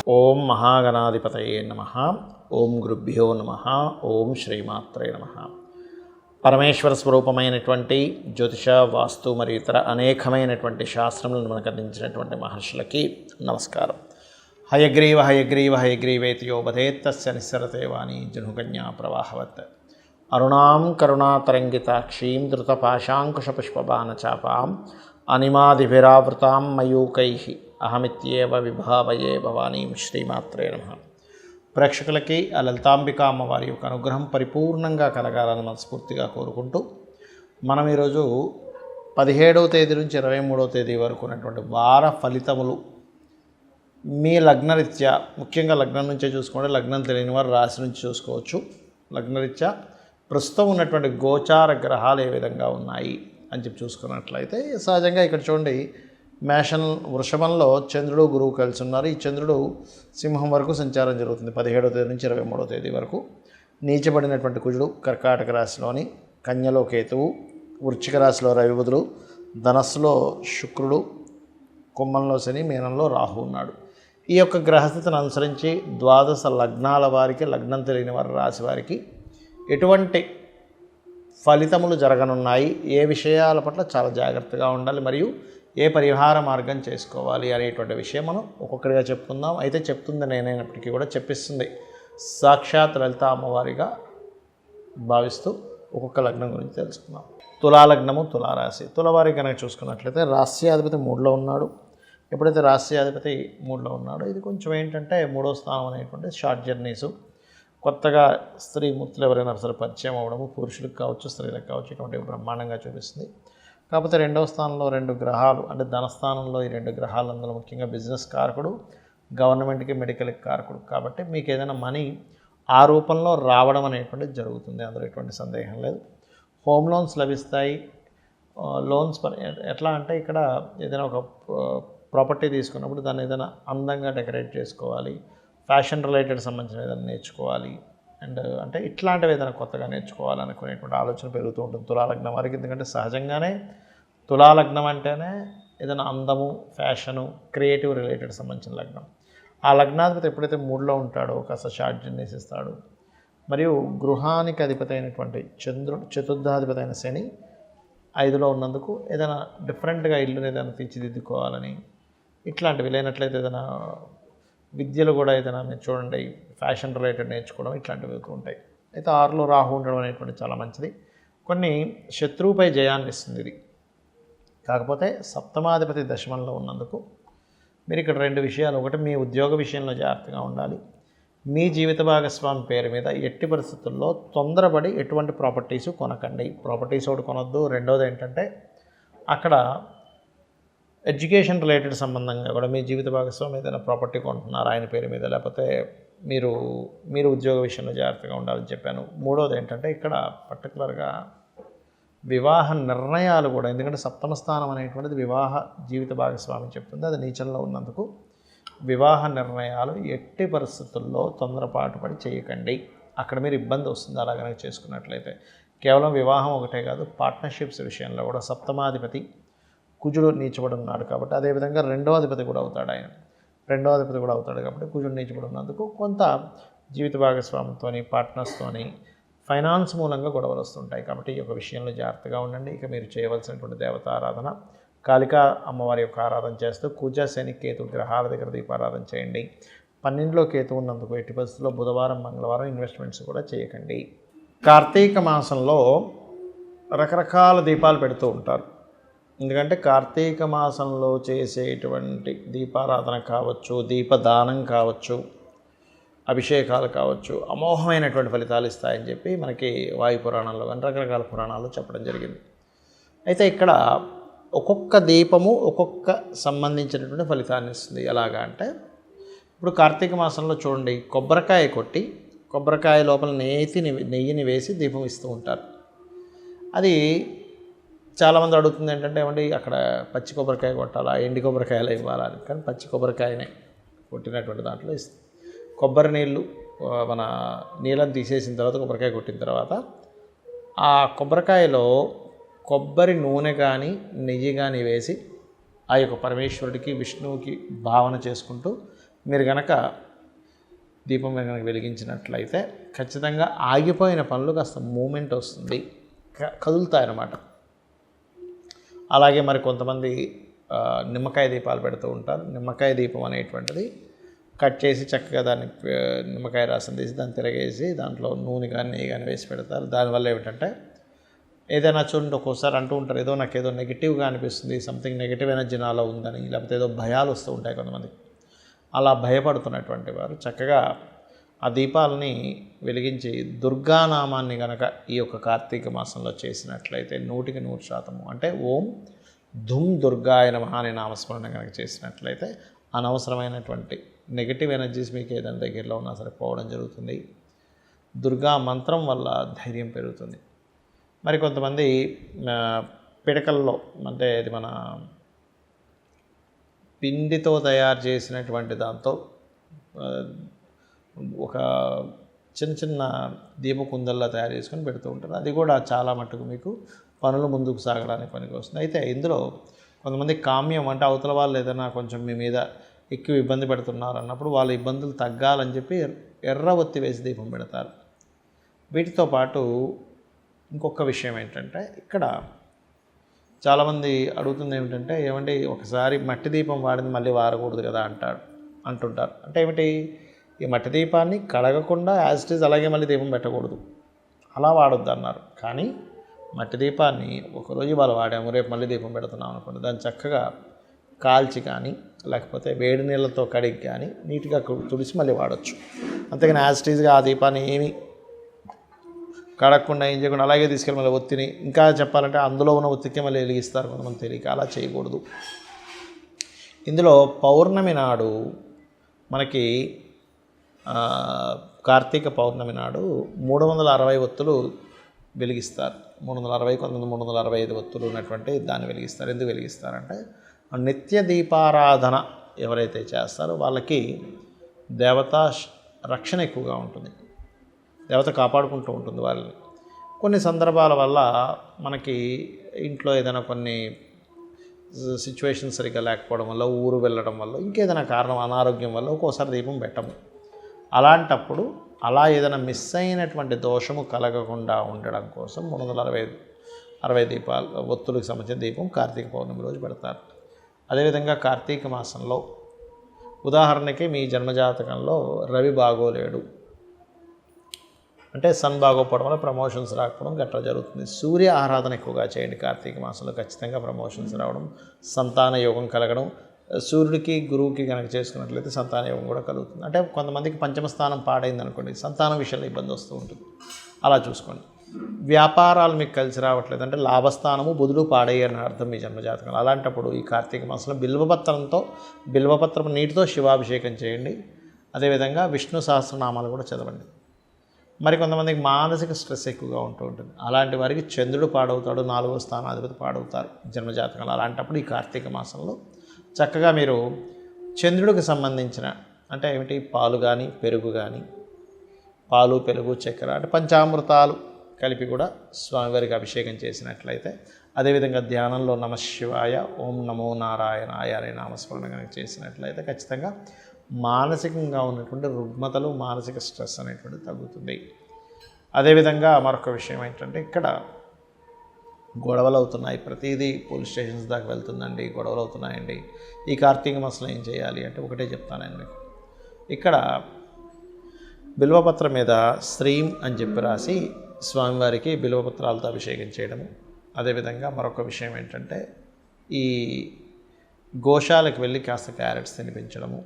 ఓం మహాగణాధిపతయే నమః. ఓం గురుభ్యో నమః. ఓం శ్రీమాత్రే నమః. పరమేశ్వర స్వరూపమైనటువంటి జ్యోతిష, వాస్తు మరియు ఇతర అనేకమైనటువంటి శాస్త్రములను మనకు అందించినటువంటి మహర్షులకి నమస్కారం. హయగ్రీవ హయగ్రీవ హయగ్రీవేతి యో వదేత్ తస్య నిస్సరతే వాణి జనుకన్యా ప్రవాహవత్. అరుణాం కరుణాతరంగితాక్షీం ధృతపాశాంకుశపుష్పబాణచాపాం అనిమాదిభిరావృతాం మయూకైః అహమిత్యేవ విభావయే భవానీం. శ్రీమాత్రే నమః. ప్రేక్షకులకి ఆ లలితాంబిక అమ్మవారి యొక్క అనుగ్రహం పరిపూర్ణంగా కలగాలని మనస్ఫూర్తిగా కోరుకుంటూ మనం ఈరోజు 17వ తేదీ నుంచి 23వ తేదీ వరకు ఉన్నటువంటి వార ఫలితములు మీ లగ్నరీత్యా, ముఖ్యంగా లగ్నం నుంచే చూసుకోండి. లగ్నం తెలియని వారు రాశి నుంచి చూసుకోవచ్చు. లగ్నరీత్యా ప్రస్తుతం ఉన్నటువంటి గోచార గ్రహాలు ఏ విధంగా ఉన్నాయి అని చెప్పి చూసుకున్నట్లయితే సహజంగా ఇక్కడ చూడండి, మేషం వృషభంలో చంద్రుడు గురువు కలిసి ఉన్నారు. ఈ చంద్రుడు సింహం వరకు సంచారం జరుగుతుంది 17వ తేదీ నుంచి 23వ తేదీ వరకు. నీచబడినటువంటి కుజుడు కర్కాటక రాశిలోని, కన్యలో కేతువు, వృశ్చిక రాశిలో రవి బుధుడు, ధనస్సులో శుక్రుడు, కుంభంలో శని, మీనంలో రాహు ఉన్నాడు. ఈ యొక్క గ్రహస్థితిని అనుసరించి ద్వాదశ లగ్నాల వారికి, లగ్నం తెలియని వారి రాశి వారికి ఎటువంటి ఫలితములు జరగనున్నాయి, ఏ విషయాల పట్ల చాలా జాగ్రత్తగా ఉండాలి, మరియు ఏ పరిహార మార్గం చేసుకోవాలి అనేటువంటి విషయం మనం ఒక్కొక్కరిగా చెప్పుకుందాం. అయితే చెప్తుంది నేనైనప్పటికీ కూడా చెప్పిస్తుంది సాక్షాత్ లలిత అమ్మవారిగా భావిస్తూ ఒక్కొక్క లగ్నం గురించి తెలుసుకుందాం. తులాలగ్నము, తులారాశి. తులవారి కనుక చూసుకున్నట్లయితే రాశ్యాధిపతి 3లో ఉన్నాడు. ఎప్పుడైతే రాశ్యాధిపతి 3లో ఉన్నాడో ఇది కొంచెం ఏంటంటే 3వ స్థానం అనేటువంటి షార్ట్ జర్నీసు, కొత్తగా స్త్రీ మూర్తులు ఎవరైనా సరే పరిచయం అవ్వడము, పురుషులకు కావచ్చు స్త్రీలకు కావచ్చు, ఇటువంటివి బ్రహ్మాండంగా చూపిస్తుంది. కాకపోతే 2వ స్థానంలో 2 గ్రహాలు, అంటే ధనస్థానంలో ఈ 2 గ్రహాలు, అందులో ముఖ్యంగా బిజినెస్ కారకుడు, గవర్నమెంట్కి మెడికల్కి కారకుడు. కాబట్టి మీకు ఏదైనా మనీ ఆ రూపంలో రావడం అనేటువంటిది జరుగుతుంది, అందులో ఎటువంటి సందేహం లేదు. హోమ్ లోన్స్ లభిస్తాయి. లోన్స్ ఎట్లా అంటే ఇక్కడ ఏదైనా ఒక ప్రాపర్టీ తీసుకున్నప్పుడు దాన్ని ఏదైనా అందంగా డెకరేట్ చేసుకోవాలి, ఫ్యాషన్ రిలేటెడ్ సంబంధించిన ఏదైనా నేర్చుకోవాలి, అండ్ అంటే ఇట్లాంటివి ఏదైనా కొత్తగా నేర్చుకోవాలనుకునేటువంటి ఆలోచన పెరుగుతూ ఉంటుంది తులాలగ్నం వారికి. ఎందుకంటే సహజంగానే తులాలగ్నం అంటేనే ఏదైనా అందము, ఫ్యాషను, క్రియేటివ్ రిలేటెడ్ సంబంధించిన లగ్నం. ఆ లగ్నాధిపతి ఎప్పుడైతే 3లో ఉంటాడో కాస్త షార్ట్ జర్నీస్ ఇస్తాడు. మరియు గృహానికి అధిపతి అయినటువంటి చంద్రుడు, చతుర్థాధిపతి అయిన శని 5లో ఉన్నందుకు ఏదైనా డిఫరెంట్గా ఇల్లుని ఏదైనా తీర్చిదిద్దుకోవాలని, ఇట్లాంటివి లేనట్లయితే ఏదైనా విద్యలు కూడా ఏదైనా మీరు చూడండి ఫ్యాషన్ రిలేటెడ్ నేర్చుకోవడం, ఇట్లాంటివి ఉంటాయి. అయితే 6లో రాహు ఉండడం అనేటువంటి చాలా మంచిది. కొన్ని శత్రువుపై జయాన్ని ఇస్తుంది ఇది. కాకపోతే సప్తమాధిపతి దశమంలో ఉన్నందుకు మీరు ఇక్కడ 2 విషయాలు. ఒకటి, మీ ఉద్యోగ విషయంలో జాగ్రత్తగా ఉండాలి. మీ జీవిత భాగస్వామి పేరు మీద ఎట్టి పరిస్థితుల్లో తొందరపడి ఎటువంటి ప్రాపర్టీస్ కొనకండి. ప్రాపర్టీస్ ఒకటి కొనొద్దు. రెండవది ఏంటంటే అక్కడ ఎడ్యుకేషన్ రిలేటెడ్ సంబంధంగా కూడా మీ జీవిత భాగస్వామి ఏదైనా ప్రాపర్టీ కొంటున్నారు ఆయన పేరు మీద, లేకపోతే మీరు ఉద్యోగ విషయంలో జాగ్రత్తగా ఉండాలని చెప్పాను. మూడవది ఏంటంటే ఇక్కడ పర్టికులర్గా వివాహ నిర్ణయాలు కూడా, ఎందుకంటే సప్తమ స్థానం అనేటువంటిది వివాహ జీవిత భాగస్వామి చెప్తుంది, అది నీచంలో ఉన్నందుకు వివాహ నిర్ణయాలు ఎట్టి పరిస్థితుల్లో తొందరపాటు పడి చేయకండి. అక్కడ మీరు ఇబ్బంది వస్తుంది అలా కనుక చేసుకున్నట్లయితే. కేవలం వివాహం ఒకటే కాదు, పార్ట్నర్షిప్స్ విషయంలో కూడా సప్తమాధిపతి కుజుడు నీచబడి ఉన్నాడు కాబట్టి, అదేవిధంగా 2వ అధిపతి కూడా అవుతాడు ఆయన. 2వ అధిపతి కూడా అవుతాడు కాబట్టి కుజుడు నీచబడి ఉన్నందుకు కొంత జీవిత భాగస్వామితో, పార్ట్నర్స్తోని ఫైనాన్స్ మూలంగా గొడవలు వస్తుంటాయి. కాబట్టి ఈ యొక్క విషయంలో జాగ్రత్తగా ఉండండి. ఇక మీరు చేయవలసినటువంటి దేవత ఆరాధన, కాళికా అమ్మవారి యొక్క ఆరాధన చేస్తూ కుజ, శని, కేతు గ్రహాల దగ్గర దీపారాధన చేయండి. 12లో కేతు ఉన్నందుకు ఎట్టి పరిస్థితుల్లో బుధవారం, మంగళవారం ఇన్వెస్ట్మెంట్స్ కూడా చేయకండి. కార్తీక మాసంలో రకరకాల దీపాలు పెడుతూ ఉంటారు. ఎందుకంటే కార్తీక మాసంలో చేసేటువంటి దీపారాధన కావచ్చు, దీపదానం కావచ్చు, అభిషేకాలు కావచ్చు, అమోఘమైనటువంటి ఫలితాలు ఇస్తాయని చెప్పి మనకి వాయు పురాణాల్లో కానీ రకరకాల పురాణాల్లో చెప్పడం జరిగింది. అయితే ఇక్కడ ఒక్కొక్క దీపము ఒక్కొక్క సంబంధించినటువంటి ఫలితాన్ని ఇస్తుంది. ఎలాగా అంటే ఇప్పుడు కార్తీక మాసంలో చూడండి, కొబ్బరికాయ కొట్టి కొబ్బరికాయ లోపల నెయ్యిని వేసి దీపం ఇస్తూ ఉంటారు. అది చాలామంది అడుగుతుంది ఏంటంటే, ఏమండి అక్కడ పచ్చి కొబ్బరికాయ కొట్టాలా, ఎండి కొబ్బరికాయలు ఇవ్వాలా అని. కానీ పచ్చి కొబ్బరికాయనే కొట్టినటువంటి దాంట్లో ఇస్తుంది. కొబ్బరి నీళ్ళు మన నీళ్ళని తీసేసిన తర్వాత, కొబ్బరికాయ కొట్టిన తర్వాత ఆ కొబ్బరికాయలో కొబ్బరి నూనె కానీ నెయ్యి కానీ వేసి ఆ యొక్క పరమేశ్వరుడికి, విష్ణువుకి భావన చేసుకుంటూ మీరు కనుక దీపం కనుక వెలిగించినట్లయితే ఖచ్చితంగా ఆగిపోయిన పనులు కాస్త మూమెంట్ వస్తుంది, కదులుతాయన్నమాట. అలాగే మరి కొంతమంది నిమ్మకాయ దీపాలు పెడుతూ ఉంటారు. నిమ్మకాయ దీపం అనేటువంటిది కట్ చేసి చక్కగా దాన్ని నిమ్మకాయ రసం తీసి దాన్ని తిరగేసి దాంట్లో నూనె కానీ నెయ్యి కానీ వేసి పెడతారు. దానివల్ల ఏమిటంటే ఏదైనా చూడండి, ఒక్కోసారి అంటూ ఉంటారు ఏదో నాకు ఏదో నెగిటివ్గా అనిపిస్తుంది, సంథింగ్ నెగిటివ్ ఎనర్జీ నాలో ఉందని, లేకపోతే ఏదో భయాలు వస్తూ ఉంటాయి కొంతమంది. అలా భయపడుతున్నటువంటి వారు చక్కగా ఆ దీపాలని వెలిగించి దుర్గానామాన్ని కనుక ఈ యొక్క కార్తీక మాసంలో చేసినట్లయితే 100% అంటే ఓం ధుమ్ దుర్గాయ నమః అనే నామస్మరణ కనుక చేసినట్లయితే అనవసరమైనటువంటి నెగిటివ్ ఎనర్జీస్ మీకు ఏదైనా దగ్గరలో ఉన్నా సరే పోవడం జరుగుతుంది. దుర్గా మంత్రం వల్ల ధైర్యం పెరుగుతుంది. మరి కొంతమంది పిడకల్లో, అంటే ఇది మన పిండితో తయారు చేసినటువంటి దాంతో ఒక చిన్న చిన్న దీపకుందల్లా తయారు చేసుకొని పెడుతూ ఉంటారు. అది కూడా చాలా మట్టుకు మీకు పనులు ముందుకు సాగడానికి పనికి వస్తుంది. అయితే ఇందులో కొంతమంది కామ్యం, అంటే అవతల వాళ్ళు ఏదైనా కొంచెం మీ మీద ఎక్కువ ఇబ్బంది పెడుతున్నారు అన్నప్పుడు వాళ్ళ ఇబ్బందులు తగ్గాలని చెప్పి ఎర్ర ఒత్తి వేసి దీపం పెడతారు. వీటితో పాటు ఇంకొక విషయం ఏంటంటే, ఇక్కడ చాలామంది అడుగుతుంది ఏమిటంటే, ఏమంటే ఒకసారి మట్టి దీపం వాడింది మళ్ళీ వాడకూడదు కదా అంటుంటారు. అంటే ఏమిటి, ఈ మట్టి దీపాన్ని కడగకుండా యాజ్ ఇట్ ఈజ్ అలాగే మళ్ళీ దీపం పెట్టకూడదు, అలా వాడొద్దు అన్నారు. కానీ మట్టి దీపాన్ని ఒకరోజు ఇవాళ వాడాము, రేపు మళ్ళీ దీపం పెడుతున్నాం అనుకోండి, దాన్ని చక్కగా కాల్చి కానీ లేకపోతే వేడి నీళ్ళతో కడిగి కానీ నీట్గా తుడిచి మళ్ళీ వాడచ్చు. అంతేగాని యాజ్ ఇట్ ఈజ్గా ఆ దీపాన్ని ఏమి కడగకుండా ఏం చేయకుండా అలాగే తీసుకెళ్ళి మళ్ళీ ఒత్తిని, ఇంకా చెప్పాలంటే అందులో ఉన్న ఒత్తికే మళ్ళీ వెలిగిస్తారు కొంతమంది తెలియక, అలా చేయకూడదు. ఇందులో పౌర్ణమి నాడు మనకి కార్తీక పౌర్ణమి నాడు 360 ఒత్తులు వెలిగిస్తారు. 360, కొంతమంది 365 ఒత్తులు ఉన్నటువంటి దాన్ని వెలిగిస్తారు. ఎందుకు వెలిగిస్తారంటే నిత్య దీపారాధన ఎవరైతే చేస్తారో వాళ్ళకి దేవతా రక్షణ ఎక్కువగా ఉంటుంది, దేవత కాపాడుకుంటూ ఉంటుంది వాళ్ళని. కొన్ని సందర్భాల వల్ల మనకి ఇంట్లో ఏదైనా కొన్ని సిచ్యువేషన్ సరిగ్గా లేకపోవడం వల్ల, ఊరు వెళ్ళడం వల్ల, ఇంకేదైనా కారణం, అనారోగ్యం వల్ల ఒక్కోసారి దీపం పెట్టము. అలాంటప్పుడు అలా ఏదైనా మిస్ అయినటువంటి దోషము కలగకుండా ఉండడం కోసం 360 దీపాలు ఒత్తులకు సంబంధించిన దీపం కార్తీక పౌర్ణమి రోజు పెడతారు. అదేవిధంగా కార్తీక మాసంలో ఉదాహరణకి మీ జన్మజాతకంలో రవి బాగోలేడు, అంటే సన్ బాగోపోవడం వల్ల ప్రమోషన్స్ రాకపోవడం గట్రా జరుగుతుంది. సూర్య ఆరాధన ఎక్కువగా చేయండి కార్తీక మాసంలో, ఖచ్చితంగా ప్రమోషన్స్ రావడం, సంతాన యోగం కలగడం. సూర్యుడికి గురువుకి కనుక చేసుకున్నట్లయితే సంతాన యోగం కూడా కలుగుతుంది. అంటే కొంతమందికి పంచమ స్థానం పాడైంది అనుకోండి, సంతానం విషయంలో ఇబ్బంది వస్తూ ఉంటుంది, అలా చూసుకోండి. వ్యాపారాలు మీకు కలిసి రావట్లేదు అంటే లాభస్థానము బుధుడు పాడయ్యని అర్థం మీ జన్మజాతకంలో. అలాంటప్పుడు ఈ కార్తీక మాసంలో బిల్వపత్రం నీటితో శివాభిషేకం చేయండి. అదేవిధంగా విష్ణు సహస్రనామాలు కూడా చదవండి. మరి కొంతమందికి మానసిక స్ట్రెస్ ఎక్కువగా ఉంటూ ఉంటుంది, అలాంటి వారికి చంద్రుడు పాడవుతాడు, 4వ స్థానాధిపతి పాడవుతారు జన్మజాతకంలో. అలాంటప్పుడు ఈ కార్తీక మాసంలో చక్కగా మీరు చంద్రుడికి సంబంధించిన, అంటే ఏమిటి, పాలు కానీ పెరుగు కానీ, పాలు పెరుగు చక్కెర అంటే పంచామృతాలు కలిపి కూడా స్వామివారికి అభిషేకం చేసినట్లయితే, అదేవిధంగా ధ్యానంలో నమశివాయ, ఓం నమో నారాయణాయ అనే నామస్మరణ కనుక చేసినట్లయితే ఖచ్చితంగా మానసికంగా ఉన్నటువంటి రుగ్మతలు, మానసిక స్ట్రెస్ అనేటువంటి తగ్గుతుంది. అదేవిధంగా మరొక విషయం ఏంటంటే, ఇక్కడ గొడవలు అవుతున్నాయి, ప్రతిదీ పోలీస్ స్టేషన్స్ దాకా వెళ్తుందండి, గొడవలు అవుతున్నాయండి, ఈ కార్తీక మాసంలో ఏం చేయాలి అంటే ఒకటే చెప్తానండి మీకు. ఇక్కడ బిల్వపత్రం మీద శ్రీం అని చెప్పి రాసి స్వామివారికి బిల్వపత్రాలతో అభిషేకం చేయడము. అదేవిధంగా మరొక విషయం ఏంటంటే, ఈ గోశాలకు వెళ్ళి కాస్త క్యారెట్స్ తినిపించడము,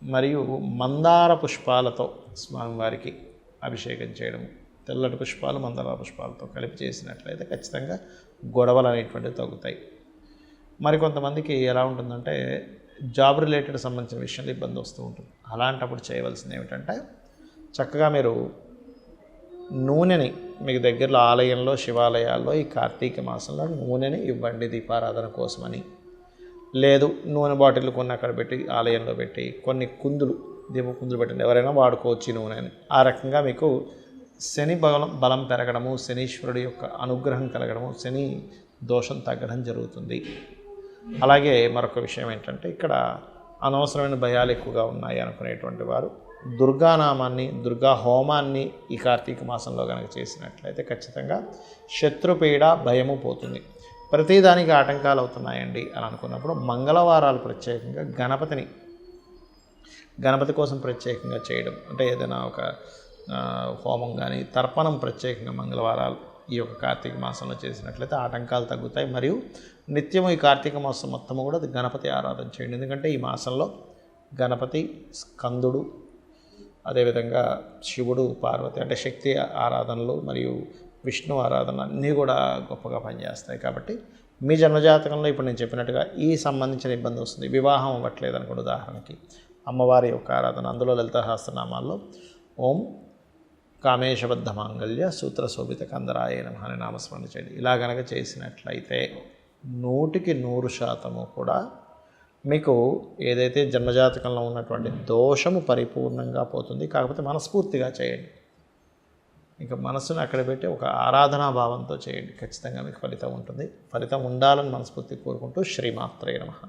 మరియు మందార పుష్పాలతో స్వామివారికి అభిషేకం చేయడము. తెల్లటి పుష్పాలు మందార పుష్పాలతో కలిపి చేసినట్లయితే ఖచ్చితంగా గొడవలు అనేటువంటివి తగ్గుతాయి. మరికొంతమందికి ఎలా ఉంటుందంటే, జాబ్ రిలేటెడ్ సంబంధించిన విషయంలో ఇబ్బంది వస్తూ ఉంటుంది. అలాంటప్పుడు చేయవలసింది ఏమిటంటే, చక్కగా మీరు నూనెని మీకు దగ్గరలో ఆలయంలో, శివాలయాల్లో ఈ కార్తీక మాసంలో నూనెని ఇవ్వండి దీపారాధన కోసమని. లేదు నూనె బాటిల్ కొన్ని అక్కడ పెట్టి ఆలయంలో పెట్టి కొన్ని కుందులు, దీపకుందులు పెట్టండి, ఎవరైనా వాడుకోవచ్చు నూనెని. ఆ రకంగా మీకు శని బలం పెరగడము, శనీశ్వరుడి యొక్క అనుగ్రహం కలగడము, శని దోషం తగ్గడం జరుగుతుంది. అలాగే మరొక విషయం ఏంటంటే, ఇక్కడ అనవసరమైన భయాలు ఎక్కువగా ఉన్నాయి అనుకునేటువంటి వారు దుర్గానామాన్ని, దుర్గా హోమాన్ని ఈ కార్తీక మాసంలో కనుక చేసినట్లయితే ఖచ్చితంగా శత్రుపీడ భయము పోతుంది. ప్రతిదానికి ఆటంకాలు అవుతున్నాయండి అని అనుకున్నప్పుడు మంగళవారాలు ప్రత్యేకంగా గణపతి కోసం ప్రత్యేకంగా చేయడం, అంటే ఏదైనా ఒక హోమం కానీ తర్పణం ప్రత్యేకంగా మంగళవారాలు ఈ యొక్క కార్తీక మాసంలో చేసినట్లయితే ఆటంకాలు తగ్గుతాయి. మరియు నిత్యము ఈ కార్తీక మాసం మొత్తము కూడా గణపతి ఆరాధన చేయండి. ఎందుకంటే ఈ మాసంలో గణపతి, స్కందుడు, అదేవిధంగా శివుడు, పార్వతి అంటే శక్తి ఆరాధనలు మరియు విష్ణు ఆరాధన అన్నీ కూడా గొప్పగా పనిచేస్తాయి. కాబట్టి మీ జన్మజాతకంలో ఇప్పుడు నేను చెప్పినట్టుగా ఈ సంబంధించిన ఇబ్బంది వస్తుంది, వివాహం అవ్వట్లేదు అనుకోండి, ఉదాహరణకి అమ్మవారి యొక్క ఆరాధన, అందులో లలిత సహస్రనామాల్లో ఓం కామేశబద్ధ మాంగళ్య సూత్ర శోభిత కందరాయ నమః అనే నామస్మరణ చేయండి. ఇలా కనుక చేసినట్లయితే 100% కూడా మీకు ఏదైతే జన్మజాతకంలో ఉన్నటువంటి దోషము పరిపూర్ణంగా పోతుంది. కాకపోతే మనస్ఫూర్తిగా చేయండి, ఇంకా మనస్సును అక్కడ పెట్టి ఒక ఆరాధనా భావంతో చేయండి. ఖచ్చితంగా మీకు ఫలితం ఉంటుంది. ఫలితం ఉండాలని మనస్ఫూర్తి కోరుకుంటూ శ్రీమాత్రే నమః.